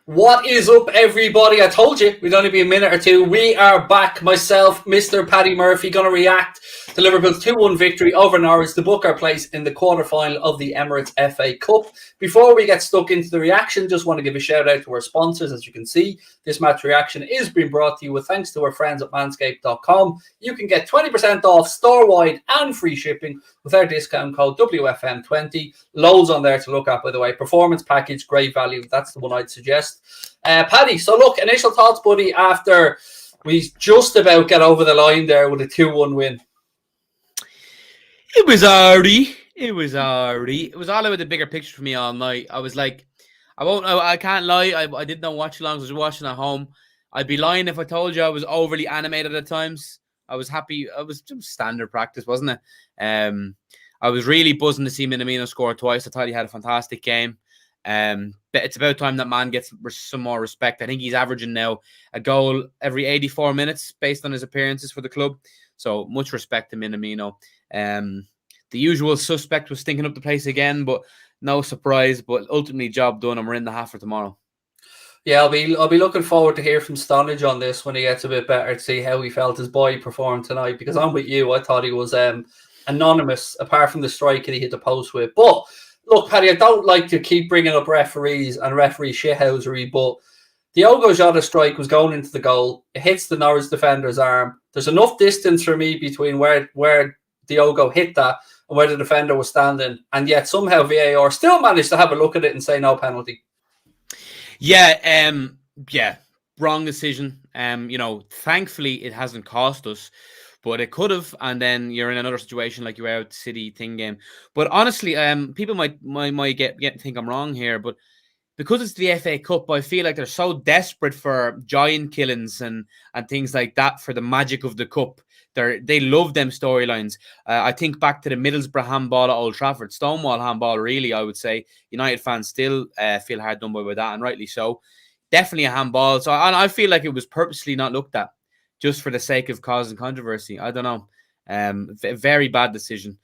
What is up, everybody? I told you we'd only be a minute or two. We are back. Myself, Mr. Paddy Murphy, going to react to Liverpool's 2-1 victory over Norwich to book our place in the quarter-final of the Emirates FA Cup. Before we get stuck into the reaction, just want to give a shout-out to our sponsors. As you can see, this match reaction is being brought to you with thanks to our friends at manscaped.com. You can get 20% off store-wide and free shipping with our discount code WFM20. Loads on there to look at, by the way. Performance package, great value. That's the one I'd suggest. Paddy, so look, initial thoughts, buddy, after we just about get over the line there with a 2-1 win. It was already. It was all about the bigger picture for me all night. I was like, I can't lie. I did not watch long. I was watching at home. I'd be lying if I told you I was overly animated at times. I was happy. It was just standard practice, wasn't it? I was really buzzing to see Minamino score twice. I thought he had a fantastic game. But it's about time that man gets some more respect. I think he's averaging now a goal every 84 minutes based on his appearances for the club. So much respect to Minamino. The usual suspect was stinking up the place again, but no surprise. But ultimately, job done, and we're in the half for tomorrow. Yeah, I'll be looking forward to hear from Stonage on this when he gets a bit better to see how he felt his boy performed tonight. Because I'm with you, I thought he was anonymous apart from the strike that he hit the post with. But look, Paddy, I don't like to keep bringing up referees and referee shithousery, but Diogo Jota strike was going into the goal. It hits the Norwich defender's arm. There's enough distance for me between where Diogo hit that and where the defender was standing, and yet somehow VAR still managed to have a look at it and say no penalty. Yeah, wrong decision. Thankfully it hasn't cost us, but it could have, and then you're in another situation like you were at the City thing game. But honestly, people might think I'm wrong here, but because it's the FA Cup, I feel like they're so desperate for giant killings and things like that for the magic of the cup. They love them storylines. I think back to the Middlesbrough handball at Old Trafford, Stonewall handball, really, I would say. United fans still feel hard done by that, and rightly so. Definitely a handball. So I feel like it was purposely not looked at just for the sake of causing controversy. I don't know. Very bad decision.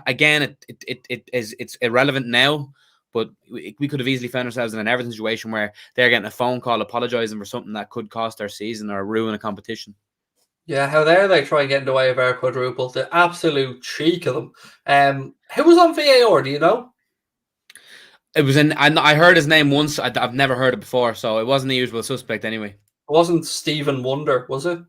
Again, it's irrelevant now, but we could have easily found ourselves in an Everton situation where they're getting a phone call apologising for something that could cost our season or ruin a competition. Yeah, how dare they try and get in the way of our quadruple? The absolute cheek of them. Who was on VAR, do you know? It was I heard his name once. I've never heard it before, so it wasn't the usual suspect anyway. It wasn't Stephen Wonder, was it?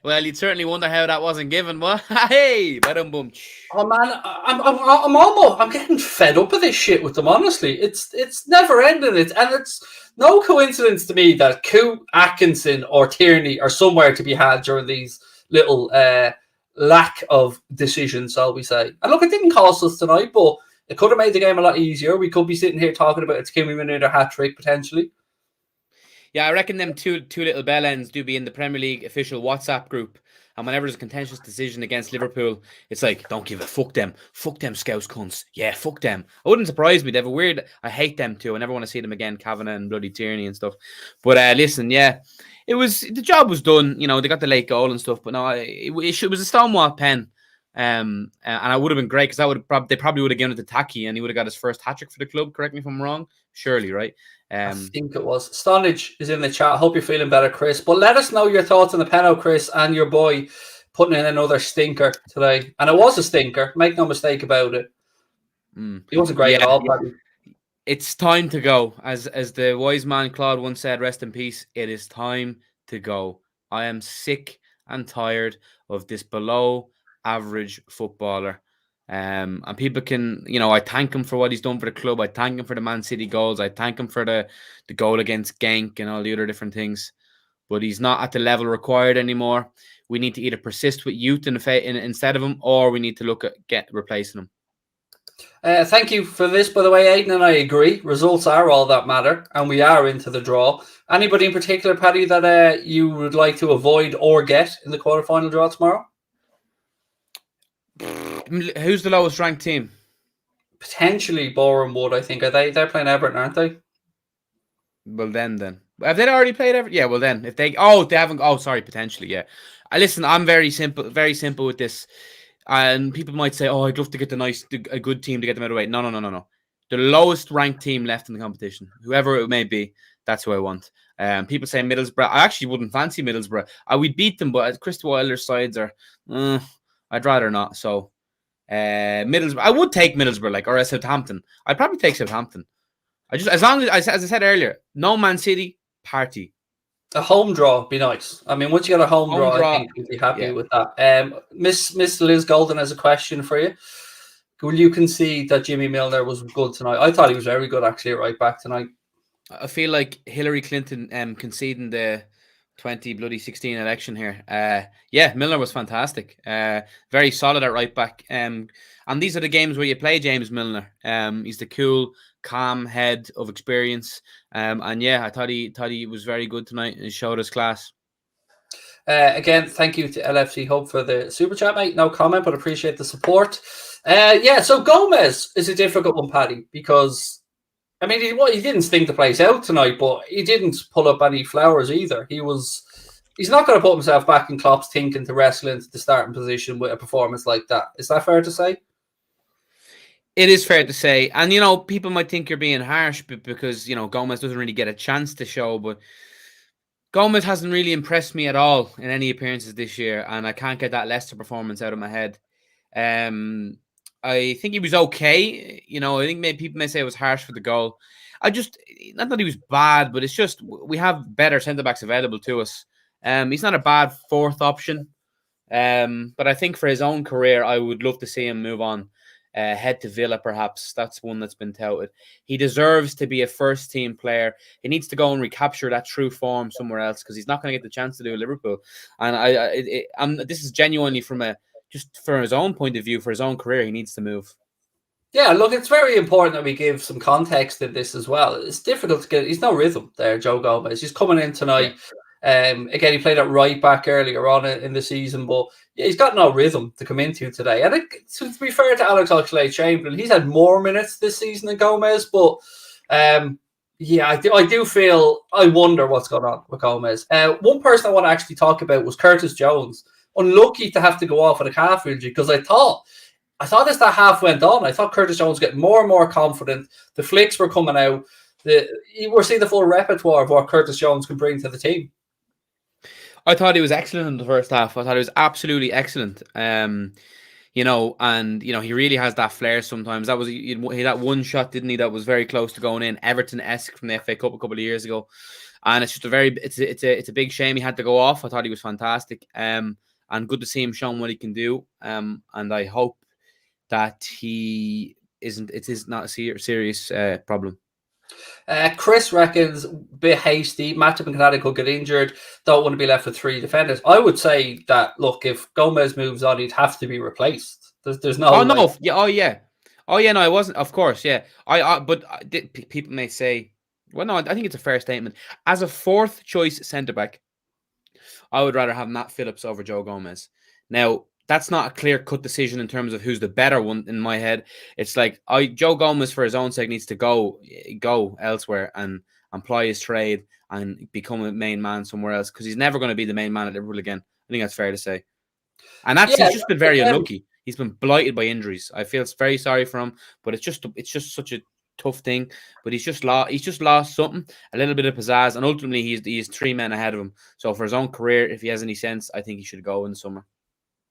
Well, you'd certainly wonder how that wasn't given. But hey, boom. Oh man, I'm getting fed up with this shit with them. Honestly, it's never ending. It's no coincidence to me that Koo, Atkinson, or Tierney are somewhere to be had during these little lack of decisions, shall we say. And look, it didn't cost us tonight, but it could have made the game a lot easier. We could be sitting here talking about a Takumi Minamino hat-trick, potentially. Yeah, I reckon them two little bellends do be in the Premier League official WhatsApp group. And whenever there's a contentious decision against Liverpool, it's like, don't give a fuck them. Fuck them Scouse cunts. Yeah, fuck them. It wouldn't surprise me. They have a weird... I hate them too. I never want to see them again, Kavanagh and bloody Tierney and stuff. But listen, yeah, the job was done. You know, they got the late goal and stuff. But no, it was a Stonewall pen. And I would have been great because they probably would have given it to Taki and he would have got his first hat-trick for the club. Correct me if I'm wrong. Surely, right? I think it was. Stonage is in the chat. Hope you're feeling better, Chris. But let us know your thoughts on the penalty, Chris, and your boy putting in another stinker today. And it was a stinker. Make no mistake about it. He wasn't great at all, Paddy. It's time to go. As the wise man Claude once said, rest in peace, it is time to go. I am sick and tired of this below average footballer. And people can, I thank him for what he's done for the club. I thank him for the Man City goals. I thank him for the goal against Genk and all the other different things. But he's not at the level required anymore. We need to either persist with youth instead of him, or we need to look at replacing him. Thank you for this, by the way, Aidan, and I agree. Results are all that matter, and we are into the draw. Anybody in particular, Paddy, that you would like to avoid or get in the quarterfinal draw tomorrow? Who's the lowest ranked team? Potentially Boreham Wood, I think. They're playing Everton, aren't they? Well, then. Have they already played Everton? Yeah, well then. If they haven't. Oh, sorry, potentially, yeah. Listen, I'm very simple with this. And people might say, oh, I'd love to get a good team to get them out of the way. No. The lowest ranked team left in the competition, whoever it may be, that's who I want. People say Middlesbrough. I actually wouldn't fancy Middlesbrough. We'd beat them, but Crystal Wilder's sides are, I'd rather not. So Middlesbrough, I would take Middlesbrough, or Southampton. I'd probably take Southampton. As long as I said earlier, no Man City party. A home draw would be nice. I mean, once you get a home draw, I think you'd be happy with that. Miss Liz Golden has a question for you. Will you concede that Jimmy Milner was good tonight? I thought he was very good, actually, at right back tonight. I feel like Hillary Clinton conceding the 2016 election here. Milner was fantastic. Very solid at right back. And these are the games where you play James Milner. He's the cool, calm head of experience. I thought he was very good tonight and showed his class. Again, thank you to LFC Hub for the super chat, mate. No comment, but appreciate the support. So Gomez is a difficult one, Paddy, because I mean, he didn't stink the place out tonight, but he didn't pull up any flowers either. He's not going to put himself back in Klopp's thinking to wrestle into the starting position with a performance like that. Is that fair to say? It is fair to say. And, people might think you're being harsh because, Gomez doesn't really get a chance to show, but Gomez hasn't really impressed me at all in any appearances this year, and I can't get that Leicester performance out of my head. I think he was okay. I think people may say it was harsh for the goal. Not that he was bad, but it's just we have better centre-backs available to us. He's not a bad fourth option. But I think for his own career, I would love to see him move on. Head to Villa, perhaps. That's one that's been touted. He deserves to be a first-team player. He needs to go and recapture that true form somewhere else because he's not going to get the chance to do Liverpool. And this is genuinely just for his own point of view, for his own career, he needs to move. Yeah, look, it's very important that we give some context to this as well. It's difficult to get. He's no rhythm there, Joe Gomez. He's coming in tonight. Again, he played at right back earlier on in the season, but he's got no rhythm to come into today. And to be fair to Alex Oxlade-Chamberlain, he's had more minutes this season than Gomez, but I do feel, I wonder what's going on with Gomez. One person I want to actually talk about was Curtis Jones. Unlucky to have to go off with a calf injury because I thought as that half went on, I thought Curtis Jones was getting more and more confident. The flicks were coming out. We're seeing the full repertoire of what Curtis Jones can bring to the team. I thought he was excellent in the first half. I thought he was absolutely excellent. He really has that flair sometimes. That was he that one shot, didn't he? That was very close to going in, Everton-esque from the FA Cup a couple of years ago. And it's just it's a big shame he had to go off. I thought he was fantastic. And good to see him showing what he can do. And I hope that it is not a serious problem. Chris reckons a bit hasty. Matip and Canada could get injured. Don't want to be left with three defenders. I would say that, look, if Gomez moves on, he'd have to be replaced. There's no. Oh no! No, I wasn't. Of course, yeah. But people may say, well, no, I think it's a fair statement. As a fourth choice centre back, I would rather have Matt Phillips over Joe Gomez. Now, that's not a clear-cut decision in terms of who's the better one in my head. It's like Joe Gomez, for his own sake, needs to go elsewhere and ply his trade and become a main man somewhere else because he's never going to be the main man at Liverpool again. I think that's fair to say. And he's just been very unlucky. He's been blighted by injuries. I feel very sorry for him, but it's just such a tough thing. But he's just lost something, a little bit of pizzazz, and ultimately he's three men ahead of him. So for his own career, if he has any sense, I think he should go in the summer.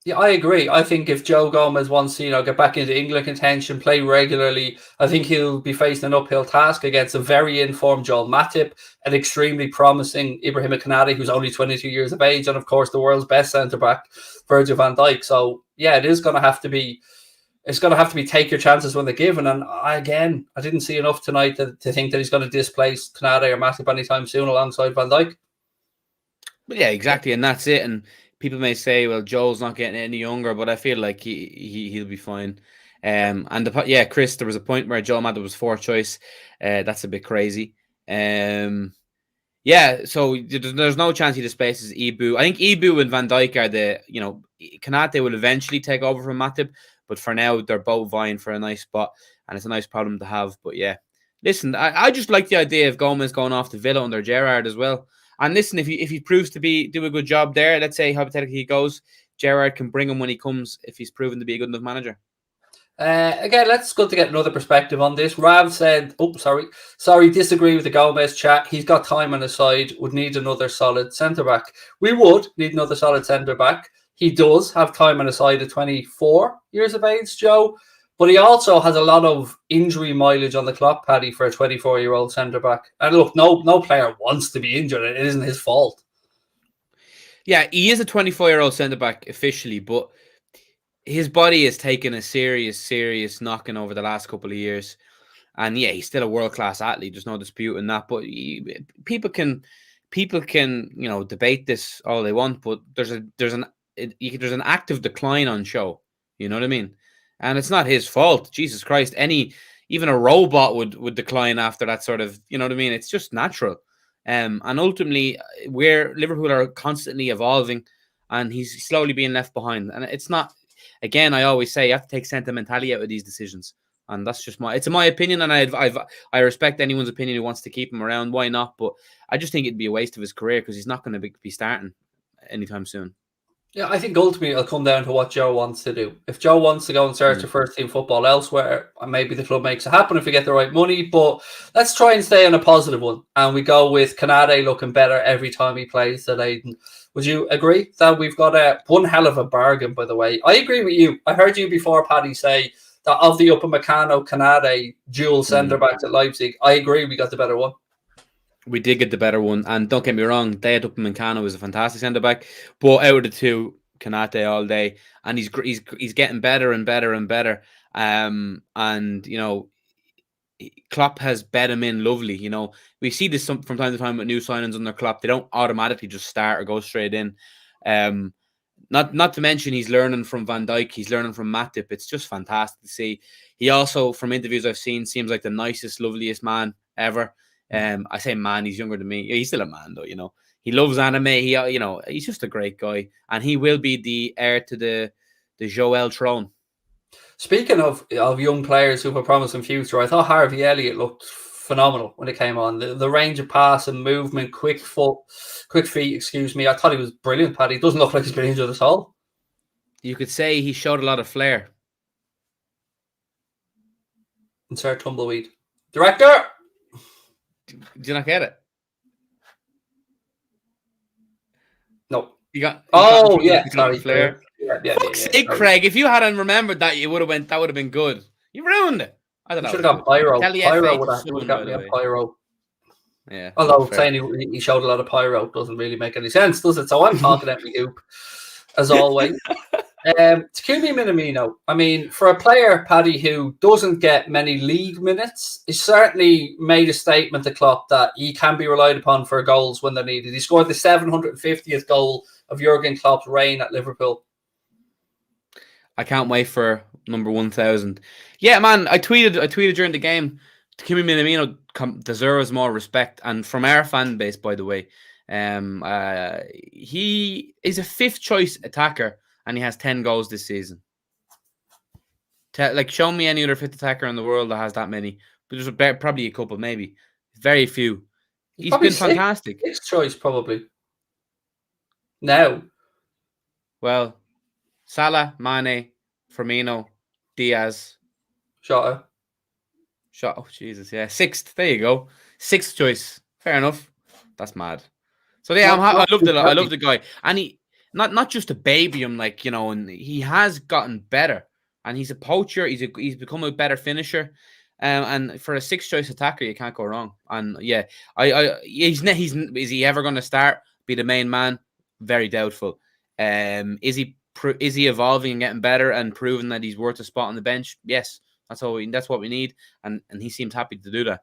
Yeah, I agree. I think if Joe Gomez wants to, get back into England contention, play regularly, I think he'll be facing an uphill task against a very informed Joel Matip, an extremely promising Ibrahima Konate, who's only 22 years of age, and of course the world's best centre-back, Virgil van Dijk. So yeah, it's going to have to be take your chances when they're given. And I didn't see enough tonight to think that he's going to displace Konate or Matip anytime soon alongside Van Dijk. But yeah, exactly, and that's it. And people may say, well, Joel's not getting any younger, but I feel like he'll be fine. Chris, there was a point where Joel Matip was fourth choice. That's a bit crazy. So there's no chance he displaces Ibu. I think Ibu and Van Dijk are Konate will eventually take over from Matip, but for now they're both vying for a nice spot, and it's a nice problem to have. But yeah, listen, I just like the idea of Gomez going off to Villa under Gerrard as well. And listen, if he proves to do a good job there, let's say hypothetically he goes, Gerrard can bring him when he comes if he's proven to be a good enough manager. Again, let's go to get another perspective on this. Rav said, sorry, disagree with the Gomez chat. He's got time on his side, would need another solid centre-back. We would need another solid centre-back. He does have time on his side at 24 years of age, Joe, but he also has a lot of injury mileage on the clock, Paddy, for a 24-year-old centre-back. And look, no player wants to be injured. It isn't his fault. Yeah, he is a 24-year-old centre-back officially, but his body has taken a serious knocking over the last couple of years. And yeah, he's still a world-class athlete. There's no disputing that. But people can, debate this all they want. But there's an active decline on show. You know what I mean? And it's not his fault. Jesus Christ, even a robot would decline after that sort of. You know what I mean? It's just natural. And ultimately, Liverpool are constantly evolving, and he's slowly being left behind. And it's not. Again, I always say you have to take sentimentality out of these decisions, and that's just it's my opinion, and I respect anyone's opinion who wants to keep him around. Why not? But I just think it'd be a waste of his career because he's not going to be starting anytime soon. Yeah, I think ultimately it'll come down to what Joe wants to do. If Joe wants to go and search for first team football elsewhere, maybe the club makes it happen if we get the right money. But let's try and stay on a positive one, and we go with Kanade looking better every time he plays today. Would you agree that we've got one hell of a bargain, by the way? I agree with you. I heard you before, Paddy, say that of the Upamecano Kanade dual centre-backs at Leipzig, I agree we got the better one. We did get the better one. And don't get me wrong, Dayot Upamecano is a fantastic centre-back. But out of the two, Kanate all day. And he's getting better and better and better. And, Klopp has bet him in lovely. We see this from time to time with new signings under Klopp. They don't automatically just start or go straight in. Not to mention he's learning from Van Dijk. He's learning from Matip. It's just fantastic to see. He also, from interviews I've seen, seems like the nicest, loveliest man ever. I say man, he's younger than me. He's still a man though, He loves anime. He's just a great guy. And he will be the heir to the Joel throne. Speaking of young players who were promising future, I thought Harvey Elliott looked phenomenal when it came on. The range of pass and movement, quick feet, excuse me. I thought he was brilliant, Paddy. He doesn't look like he's been injured at all. You could say he showed a lot of flair. Insert tumbleweed. Director! Did you not get it? No. Sorry, flair. Fuck's sake, Craig! If you hadn't remembered that, that would have been good. You ruined it. I don't know. Should have got pyro. Pyro would have got me a pyro. Yeah. Although saying he showed a lot of pyro doesn't really make any sense, does it? So I'm talking at me hoop, as always. Takumi Minamino. I mean, for a player, Paddy, who doesn't get many league minutes, he certainly made a statement to Klopp that he can be relied upon for goals when they're needed. He scored the 750th goal of Jurgen Klopp's reign at Liverpool. I can't wait for number 1,000. Yeah, man, I tweeted during the game, Takumi Minamino deserves more respect. And from our fan base, by the way, he is a fifth choice attacker and he has 10 goals this season. Show me any other fifth attacker in the world that has that many. But there's probably a couple, maybe. Very few. He's been fantastic. Sixth choice, probably. Now. Well, Salah, Mane, Firmino, Diaz. Shota. Oh, Jesus, yeah. Sixth. There you go. Sixth choice. Fair enough. That's mad. So, yeah, I love the guy. And he, not just a baby, and he has gotten better. And he's a poacher. He's become a better finisher. And for a sixth choice attacker, you can't go wrong. And yeah, is he ever going to start, be the main man? Very doubtful. Is he evolving and getting better and proving that he's worth a spot on the bench? Yes, that's what we need. And he seems happy to do that.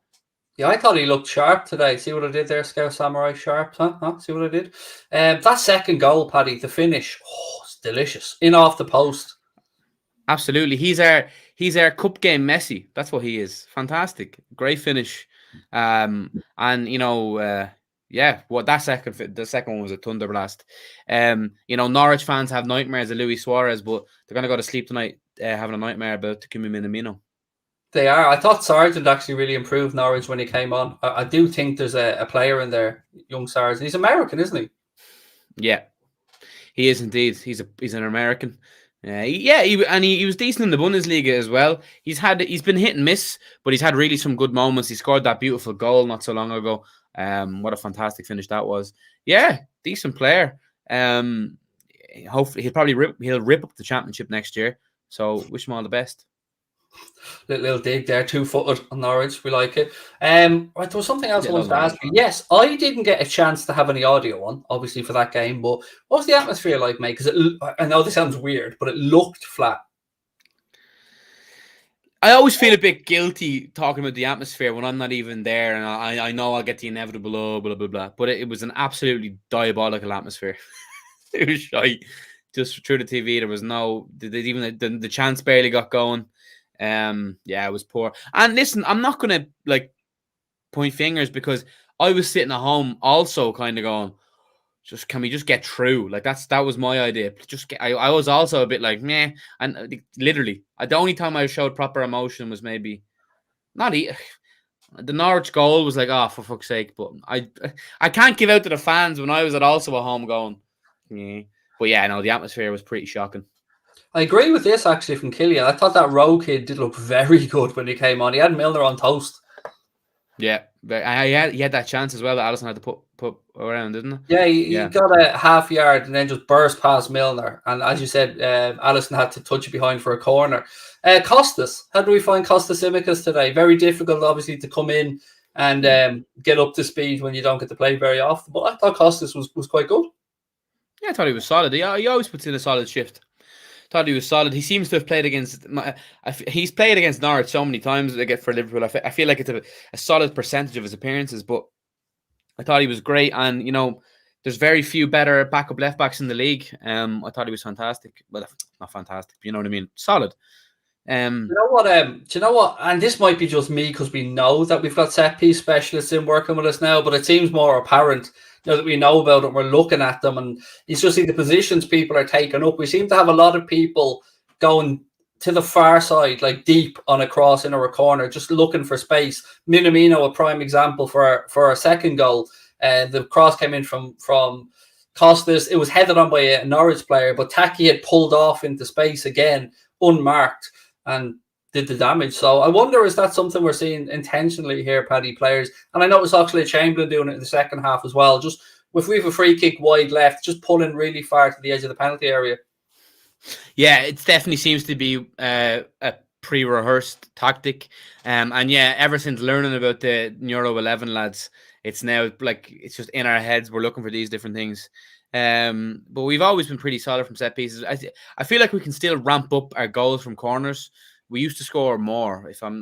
Yeah, I thought he looked sharp today. See what I did there, Scout Samurai Sharp? Huh? See what I did? That second goal, Paddy, the finish, it's delicious. In off the post. Absolutely. He's our cup game Messi. That's what he is. Fantastic. Great finish. The second one was a thunder blast. Norwich fans have nightmares of Luis Suarez, but they're going to go to sleep tonight having a nightmare about Takumi Minamino. They are. I thought Sargent actually really improved Norwich when he came on. I do think there's a player in there, young Sargent. He's American, isn't he? Yeah, he is indeed. He's an American. He was decent in the Bundesliga as well. He's been hit and miss, but he's had really some good moments. He scored that beautiful goal not so long ago. What a fantastic finish that was. Yeah, decent player. Hopefully he'll rip up the championship next year. So wish him all the best. Little dig there, 2-footed on Norwich. We like it. There was something else I wanted to ask you. Yes, I didn't get a chance to have any audio on, obviously, for that game. But what was the atmosphere like, mate? Because I know this sounds weird, but it looked flat. I always feel a bit guilty talking about the atmosphere when I'm not even there, and I know I'll get the inevitable blah blah blah blah. But it was an absolutely diabolical atmosphere. It was shy. Just through the TV, there was even the chance barely got going. It was poor. And listen, I'm not gonna point fingers because I was sitting at home also kind of going, can we just get through? That was my idea. I was also a bit like meh. And literally, the only time I showed proper emotion was maybe the Norwich goal was like, oh, for fuck's sake. But I can't give out to the fans when I was also at home going, yeah. But yeah, no, the atmosphere was pretty shocking. I agree with this actually from Killian. I thought that Rowe kid did look very good when he came on. He had Milner on toast. Yeah, he had that chance as well that Alisson had to put around, didn't he? Yeah, he got a half yard and then just burst past Milner. And as you said, Alisson had to touch it behind for a corner. Costas, how do we find Costas Tsimikas today? Very difficult, obviously, to come in and get up to speed when you don't get to play very often. But I thought Costas was quite good. Yeah, I thought he was solid. He always puts in a solid shift. Thought he was solid. He seems to have played against. He's played against Norwich so many times for Liverpool. I feel like it's a solid percentage of his appearances. But I thought he was great, and there's very few better backup left backs in the league. I thought he was fantastic. Well, not fantastic. You know what I mean? Solid. Do you know what? And this might be just me because we know that we've got set piece specialists in working with us now, but it seems more apparent now that we know about it. We're looking at them, and you just see the positions people are taking up. We seem to have a lot of people going to the far side, like deep on a cross in a corner, just looking for space. Minamino, a prime example for our second goal. The cross came in from Costas. It was headed on by a Norwich player, but Taki had pulled off into space again, unmarked, and did the damage. So I wonder, is that something we're seeing intentionally here, Paddy, players? And I noticed actually Chamberlain doing it in the second half as well. Just if we have a free kick wide left, just pulling really far to the edge of the penalty area. Yeah, it definitely seems to be a pre-rehearsed tactic. And yeah, ever since learning about the Neuro 11 lads, it's now it's just in our heads. We're looking for these different things. But we've always been pretty solid from set pieces. I feel like we can still ramp up our goals from corners. We used to score more. If I'm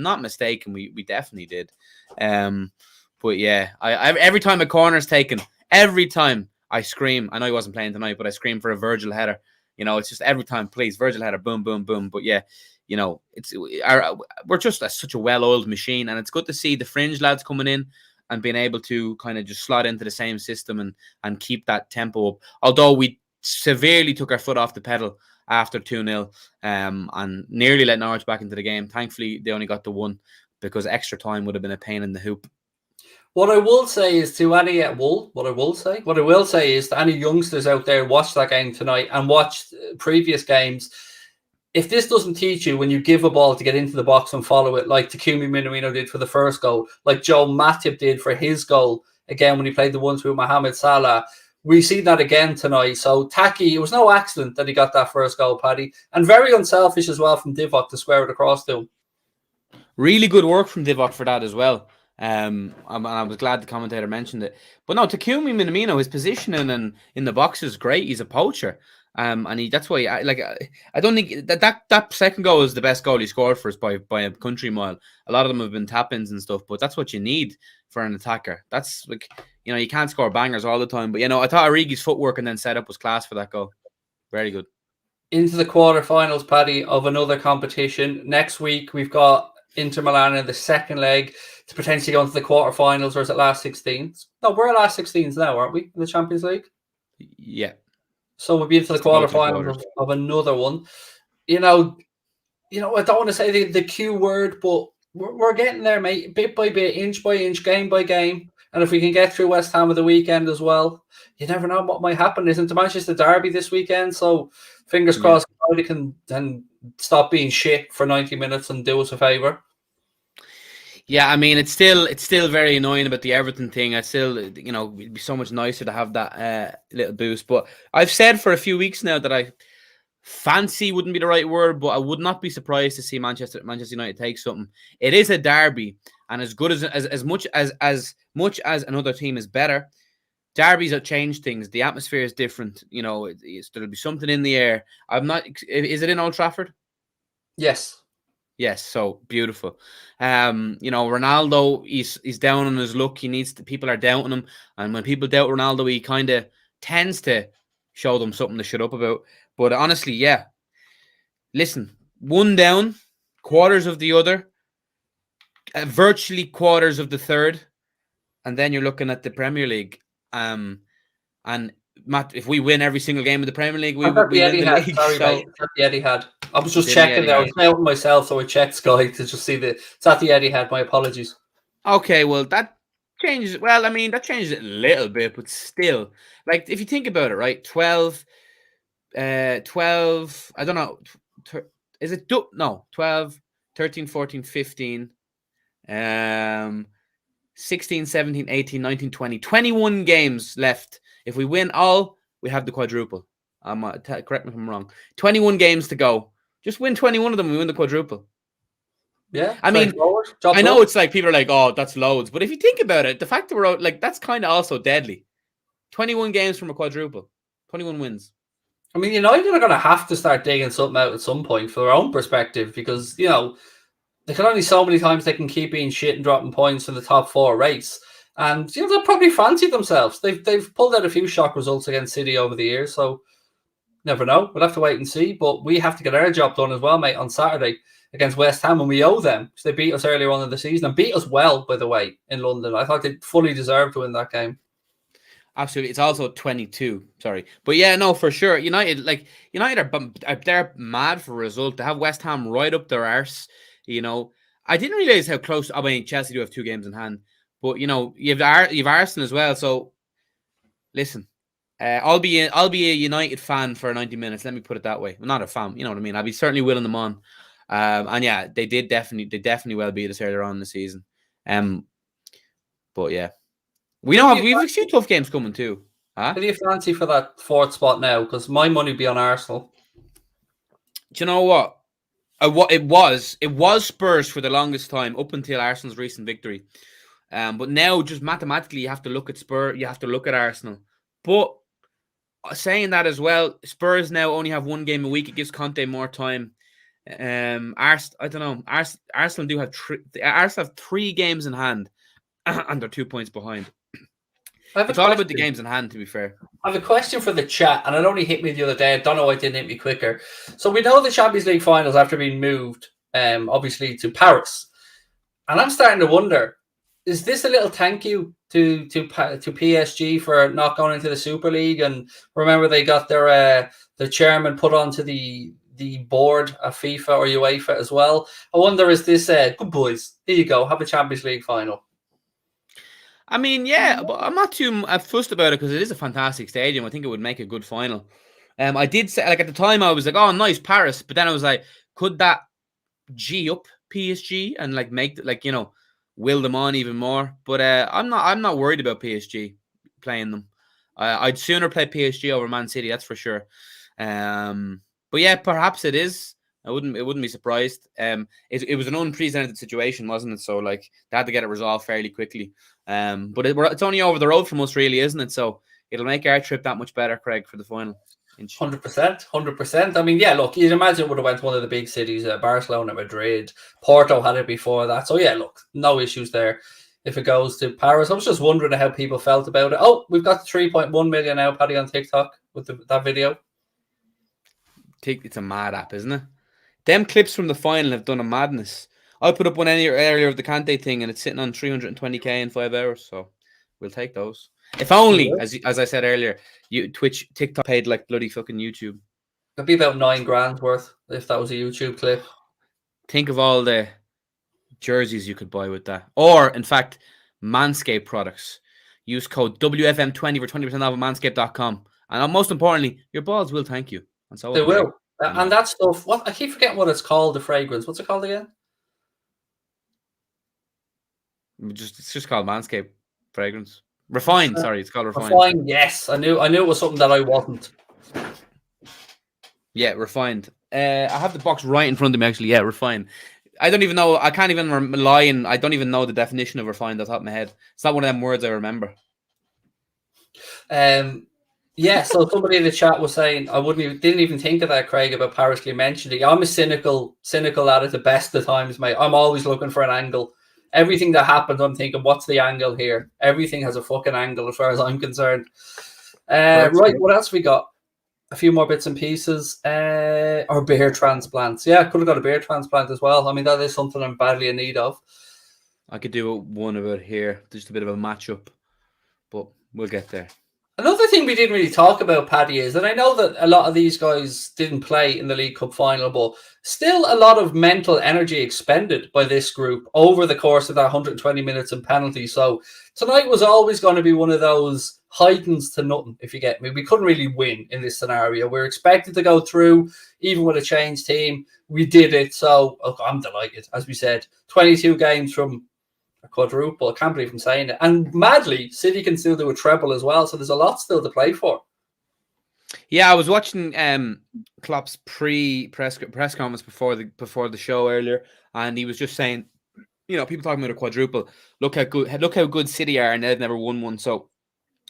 not mistaken, we definitely did. But yeah, I every time a corner's taken, every time I scream. I know he wasn't playing tonight, but I scream for a Virgil header. It's just every time, please, Virgil header, boom, boom, boom. But yeah, we're just such a well-oiled machine, and it's good to see the fringe lads coming in and being able to kind of just slot into the same system and keep that tempo up. Although we severely took our foot off the pedal after 2-0 and nearly let Norwich back into the game. Thankfully, they only got the one because extra time would have been a pain in the hoop. What I will say is to any what I will say is to any youngsters out there, watch that game tonight and watch previous games. If this doesn't teach you when you give a ball to get into the box and follow it, like Takumi Minamino did for the first goal, like Joe Matip did for his goal, again, when he played the ones with Mohamed Salah, we see that again tonight. So Taki, it was no accident that he got that first goal, Paddy, and very unselfish as well from Divock to square it across to him. Really good work from Divock for that as well. And I was glad the commentator mentioned it. But no, Takumi Minamino, his positioning and in the box is great. He's a poacher. And that's why I don't think that second goal is the best goal he scored for us by a country mile. A lot of them have been tap-ins and stuff, but that's what you need for an attacker. That's you can't score bangers all the time. But I thought Origi's footwork and then setup was class for that goal. Very good. Into the quarterfinals, Paddy, of another competition. Next week we've got Inter Milan in the second leg to potentially go into the quarterfinals, or is it last 16s? No, we're at last 16s now, aren't we, in the Champions League? Yeah. So we'll be into the quarterfinals of another one. I don't want to say the Q word, but we're getting there, mate. Bit by bit, inch by inch, game by game. And if we can get through West Ham at the weekend as well, you never know what might happen. Isn't the Manchester Derby this weekend? So fingers crossed United can then stop being shit for 90 minutes and do us a favour. Yeah, I mean, it's still very annoying about the Everton thing. I still, it'd be so much nicer to have that little boost. But I've said for a few weeks now that I fancy wouldn't be the right word, but I would not be surprised to see Manchester United take something. It is a derby, and as good as much as another team is better, derbies have changed things. The atmosphere is different. There'll be something in the air. I'm not. Is it in Old Trafford? Yes. Yes, so beautiful. Ronaldo, he's down on his luck. People are doubting him, and when people doubt Ronaldo, he kind of tends to show them something to shut up about. But honestly, yeah. Listen, one down, quarters of the other, virtually quarters of the third, and then you're looking at the Premier League. And Matt, if we win every single game of the Premier League, we win the league. Sorry, mate. It's at the Etihad. I was just checking there. I was counting myself, so I checked Sky to just see it's at the Etihad. My apologies. Okay, well, that changes. Well, I mean, that changes it a little bit, but still, like, if you think about it, right? 12, I don't know. Is it, no, 12, 13, 14, 15, 16, 17, 18, 19, 20, 21 games left. If we win all, we have the quadruple. Correct me if I'm wrong. 21 games to go. Just win 21 of them, we win the quadruple. Yeah. I mean, I know it's like people are like, oh, that's loads. But if you think about it, the fact that we're out, like, that's kind of also deadly. 21 games from a quadruple. 21 wins. I mean, United are going to have to start digging something out at some point for their own perspective because, they can only so many times they can keep being shit and dropping points in the top four race. And, they'll probably fancy themselves. They've pulled out a few shock results against City over the years, so never know. We'll have to wait and see. But we have to get our job done as well, mate, on Saturday against West Ham, and we owe them. So they beat us earlier on in the season and beat us well, by the way, in London. I thought they fully deserved to win that game. Absolutely. It's also 22. Sorry. But yeah, no, for sure. United are they're mad for a result. They have West Ham right up their arse. I didn't realize how close. I mean, Chelsea do have 2 games in hand, but you've Arsenal as well. So listen, I'll be a United fan for 90 minutes. Let me put it that way. I'm not a fan, you know what I mean. I'll be certainly willing them on. And yeah, they definitely well beat us earlier on in the season. But yeah, we have a few tough games coming too. Huh? Who do you fancy for that 4th spot now? Because my money would be on Arsenal. Do you know what? It was Spurs for the longest time up until Arsenal's recent victory. But now, just mathematically, you have to look at Spurs. You have to look at Arsenal. But saying that as well, Spurs now only have 1 game a week. It gives Conte more time. I don't know. Arsenal do have Arsenal have 3 games in hand, and they're 2 points behind. It's all about the games in hand, to be fair. I have a question for the chat, and it only hit me the other day. I don't know why it didn't hit me quicker. So we know the Champions League finals after being moved, obviously, to Paris. And I'm starting to wonder, is this a little thank you to PSG for not going into the Super League? And remember, they got their chairman put onto the board of FIFA or UEFA as well. I wonder, is this good boys? Here you go, have a Champions League final. I mean, yeah, but I'm not too fussed about it because it is a fantastic stadium. I think it would make a good final. I did say, like, at the time, I was like, oh, nice, Paris. But then I was like, could that G up PSG and like make will them on even more? But I'm not worried about PSG playing them. I'd sooner play PSG over Man City, that's for sure. But yeah, perhaps it is. It wouldn't be surprised. It was an unprecedented situation, wasn't it? So like they had to get it resolved fairly quickly. But it's only over the road from us, really, isn't it? So it'll make our trip that much better, Craig, for the final. 100%. I mean, yeah, look, you'd imagine it would have went to one of the big cities, Barcelona, Madrid, Porto had it before that. So yeah, look, no issues there if it goes to Paris. I was just wondering how people felt about it. Oh, we've got 3.1 million now, Paddy, on TikTok with that video. It's a mad app, isn't it? Them clips from the final have done a madness. I put up one earlier of the Kante thing, and it's sitting on 320k in 5 hours. So we'll take those. If only, as I said earlier, TikTok paid like bloody fucking YouTube. It'd be about $9,000 worth if that was a YouTube clip. Think of all the jerseys you could buy with that. Or, in fact, Manscaped products. Use code WFM20 for 20% off at manscaped.com. And most importantly, your balls will thank you. And so they will. And that stuff, what I keep forgetting what it's called, the fragrance. What's it called again? It's just called Manscaped fragrance. Refined, sorry, it's called Refined. Refined, yes. I knew it was something that I wasn't. Yeah, Refined. I have the box right in front of me, actually. Yeah, Refined. I don't even know. I can't even lie, and I don't even know the definition of refined off the top of my head. It's not one of them words I remember. Yeah, so somebody in the chat was saying didn't even think of that, Craig, about Parsley mentioned it. I'm a cynical at it the best of times, mate. I'm always looking for an angle. Everything that happens, I'm thinking, what's the angle here? Everything has a fucking angle as far as I'm concerned. Right, what else we got? A few more bits and pieces. Or beer transplants. Yeah, could have got a beer transplant as well. I mean, that is something I'm badly in need of. I could do one about here. Just a bit of a matchup, but we'll get there. Another thing we didn't really talk about, Paddy, is that I know that a lot of these guys didn't play in the League Cup final, but still a lot of mental energy expended by this group over the course of that 120 minutes and penalty. So tonight was always going to be one of those heightens to nothing, if you get me. We couldn't really win in this scenario. We're expected to go through, even with a changed team. We did it. So I'm delighted. As we said, 22 games from a quadruple. I can't believe I'm saying it. And madly, City can still do a treble as well. So there's a lot still to play for. Yeah, I was watching Klopp's press conference before the show earlier, and he was just saying, people talking about a quadruple. Look how good City are, and they've never won one. So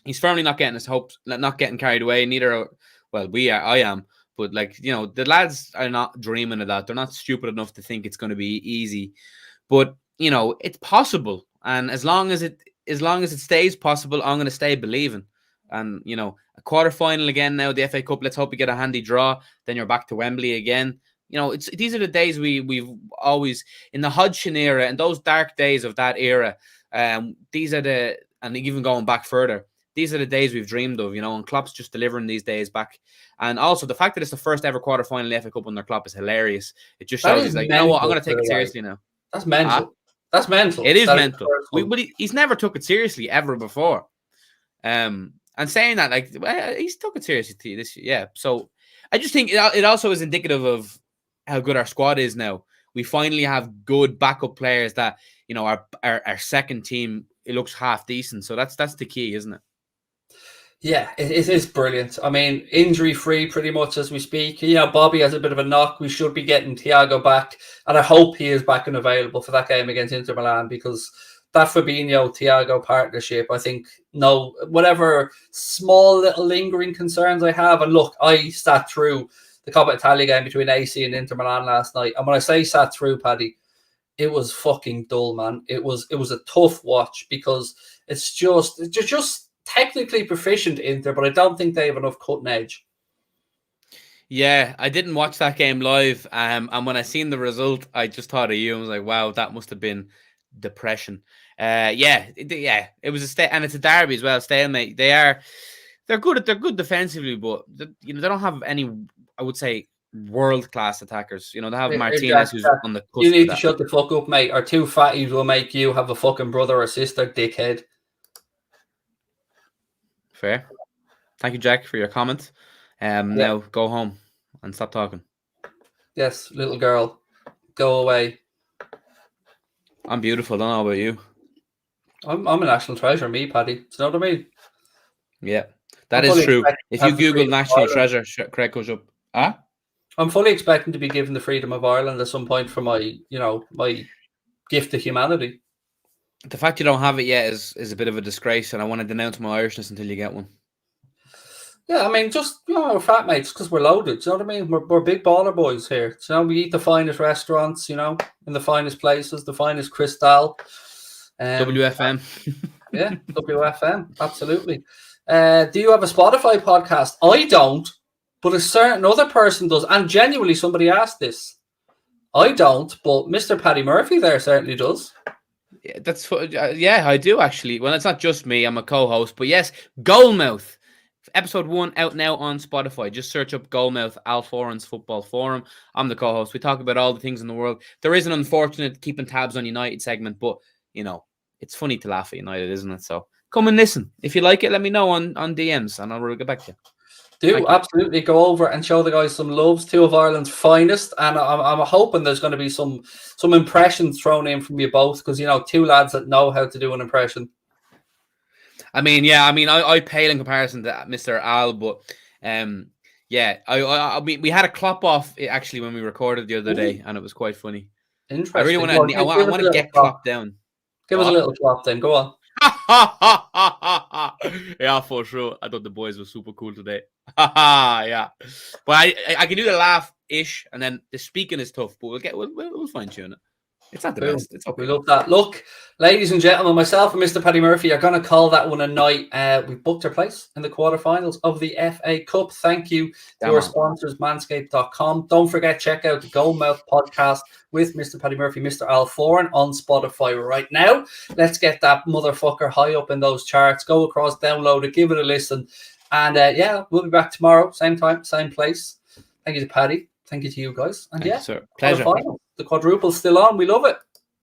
he's firmly not getting his hopes, not getting carried away. We are. I am. But the lads are not dreaming of that. They're not stupid enough to think it's going to be easy. But it's possible, and as long as it stays possible, I'm going to stay believing. And a quarterfinal again now, the FA Cup. Let's hope we get a handy draw. Then you're back to Wembley again. These are the days we've always in the Hodgson era and those dark days of that era. These are and even going back further. These are the days we've dreamed of, and Klopp's just delivering these days back. And also the fact that it's the first ever quarterfinal in the FA Cup under Klopp is hilarious. It just shows he's like, you know what, I'm going to take it seriously now. That's mental. That's mental. It is mental. He's never took it seriously ever before. And saying that, he's took it seriously this year. Yeah. So I just think it also is indicative of how good our squad is now. We finally have good backup players that, our second team, it looks half decent. So that's the key, isn't it? Yeah, it is brilliant. I mean, injury-free pretty much as we speak. Bobby has a bit of a knock. We should be getting Thiago back. And I hope he is back and available for that game against Inter Milan, because that Fabinho-Thiago partnership, I think, whatever small little lingering concerns I have. And look, I sat through the Coppa Italia game between AC and Inter Milan last night. And when I say sat through, Paddy, it was fucking dull, man. It was a tough watch, because it's just technically proficient Inter, but I don't think they have enough cutting edge. Yeah, I didn't watch that game live, and when I seen the result, I just thought of you and was like, "Wow, that must have been depression." It was and it's a derby as well, stalemate. They're good defensively, but they don't have any, I would say, world class attackers. They have Martinez, who's on the cusp. You need to shut the fuck up, mate. Or two fatties will make you have a fucking brother or sister, dickhead. Fair. Thank you, Jack, for your comment. Now go home and stop talking. Yes, little girl, go away. I'm beautiful. Don't know about you. I'm a national treasure, me, Paddy. Do you know what I mean? Yeah, that is true. If you Google national treasure, Craig goes up. Huh? I'm fully expecting to be given the freedom of Ireland at some point for my gift to humanity. The fact you don't have it yet is a bit of a disgrace, and I want to denounce my Irishness until you get one. Yeah, I mean, just, we're fat mates because we're loaded. Do you know what I mean? We're big baller boys here. We eat the finest restaurants, in the finest places, the finest Cristal. WFM. Yeah, WFM, absolutely. Do you have a Spotify podcast? I don't, but a certain other person does. And genuinely, somebody asked this. I don't, but Mr. Paddy Murphy there certainly does. Yeah, I do actually. Well, it's not just me. I'm a co-host. But yes, Goalmouth. Episode 1 out now on Spotify. Just search up Goalmouth, Al Foran's Football Forum. I'm the co-host. We talk about all the things in the world. There is an unfortunate keeping tabs on United segment, but, it's funny to laugh at United, isn't it? So come and listen. If you like it, let me know on DMs and I'll get back to you. Do Thank you. absolutely go over and show the guys some loves. Two of Ireland's finest, and I'm hoping there's going to be some impressions thrown in from you both, because two lads that know how to do an impression. I mean, yeah, I pale in comparison to Mr. Al, but yeah, I mean, we had a clap off actually when we recorded the other day, and it was quite funny. Interesting. I really want to. I want to get clapped down. Give us a little clap then. Go on. Yeah, for sure. I thought the boys were super cool today. Yeah, but I can do the laugh ish, and then the speaking is tough, but we'll fine tune it. It's not the best. It's okay. We love that. Look, ladies and gentlemen, myself and Mr. Paddy Murphy are going to call that one a night. We've booked our place in the quarterfinals of the FA Cup. Thank you to our sponsors, manscaped.com. Don't forget, check out the Goldmouth podcast with Mr. Paddy Murphy, Mr. Al Foran on Spotify right now. Let's get that motherfucker high up in those charts. Go across, download it, give it a listen. And yeah, we'll be back tomorrow, same time, same place. Thank you to Paddy. Thank you to you guys. And Thank yeah, you, sir. Pleasure. The quadruple's still on. We love it.